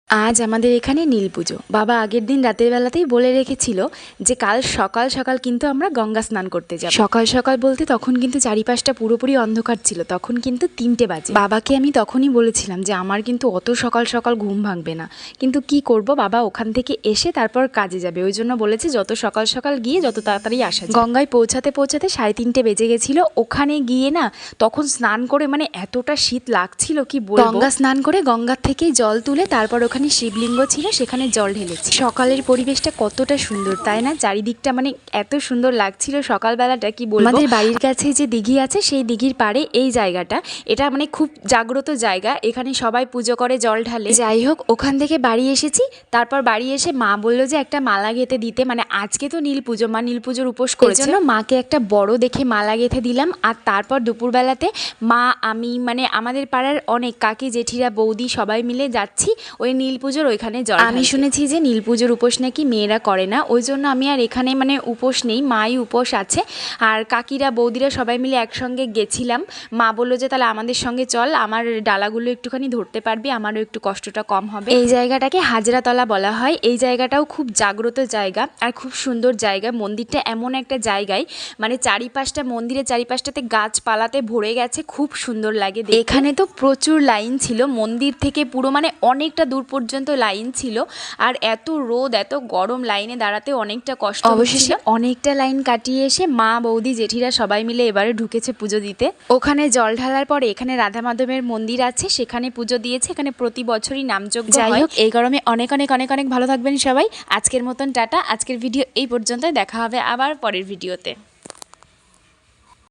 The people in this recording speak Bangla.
আজ আমাদের এখানে নীল পুজো। বাবা আগের দিন রাতের বেলাতেই বলে রেখেছিল যে কাল সকাল সকাল কিন্তু আমরা গঙ্গা স্নান করতে যাব। সকাল সকাল বলতে তখন কিন্তু চারিপাশটা পুরোপুরি অন্ধকার ছিল, তখন কিন্তু 3টে বাজে। বাবাকে আমি তখনই বলেছিলাম যে আমার কিন্তু অত সকাল সকাল ঘুম ভাঙবে না, কিন্তু কি করব, বাবা ওখান থেকে এসে তারপর কাজে যাবে, ওই জন্য বলেছে যত সকাল সকাল গিয়ে যত তাড়াতাড়ি আসা যায়। গঙ্গায় পৌঁছাতে পৌঁছাতে 3:30 বেজে গেছিল। ওখানে গিয়ে না তখন স্নান করে মানে এতটা শীত লাগছিল কি বলবো। গঙ্গা স্নান করে গঙ্গার থেকেই জল তুলে তারপর ওখানে শিবলিঙ্গ ছিল, সেখানে জল ঢেলেছি। সকালের পরিবেশটা কতটা সুন্দর তাই না, চারিদিকটা মানে এত সুন্দর লাগছিল সকালবেলাটা কি বলবো। আমাদের বাড়ির কাছে যে দিঘি আছে সেই দিঘির পাড়ে এই জায়গাটা, এটা মানে খুব জাগ্রত জায়গা, এখানে সবাই পুজো করে জল ঢালে। যাই হোক, ওখান থেকে বাড়ি এসেছি। তারপর বাড়ি এসে মা বললো যে একটা মালা গেঁথে দিতে, মানে আজকে তো নীল পুজো, মা নীল পুজোর উপোস করেছে, জন্য মাকে একটা বড় দেখে মালা গেঁথে দিলাম। আর তারপর দুপুরবেলাতে মা, আমি, মানে আমাদের পাড়ার অনেক কাকি জেঠিরা বৌদি সবাই মিলে যাচ্ছি ওই নীল পুজোর ওইখানে জল। আমি শুনেছি যে নীল পুজোর উপোস নাকি মেয়েরা করে না, ওই জন্য আমি আর এখানে মানে উপোস নেই, মাই উপোস আছে। আর কাকিরা বৌদিরা সবাই মিলে একসঙ্গে গেছিলাম। মা বললো যে তাহলে আমাদের সঙ্গে চল, আমার ডালাগুলো একটুখানি ধরতে পারবি, আমারও একটু কষ্টটা কম হবে। এই জায়গাটাকে হাজরাতলা বলা হয়। এই জায়গাটাও খুব জাগ্রত জায়গা আর খুব সুন্দর জায়গা। মন্দিরটা এমন একটা জায়গায় মানে চারিপাশটা, মন্দিরের চারিপাশটাতে গাছপালাতে ভরে গেছে, খুব সুন্দর লাগে। এখানে তো প্রচুর লাইন ছিল, মন্দির থেকে পুরো মানে অনেকটা দূর পর্যন্ত লাইন ছিল। আর এত রোদ, এত গরম, লাইনে দাঁড়াতে অনেকটা কষ্ট। অবশেষে অনেকটা লাইন কাটিয়ে এসে মা, বৌদি, জেঠিরা সবাই মিলে এবারে ঢুকেছে পুজো দিতে। ওখানে জল ঢালার পরে এখানে রাধা মাধবের মন্দির আছে, সেখানে পুজো দিয়েছে। এখানে প্রতি বছরই নামযজ্ঞ হয়। যাই হোক, এই গরমে অনেক অনেক অনেক অনেক ভালো থাকবেন সবাই। আজকের মতন টাটা। আজকের ভিডিও এই পর্যন্ত, দেখা হবে আবার পরের ভিডিওতে।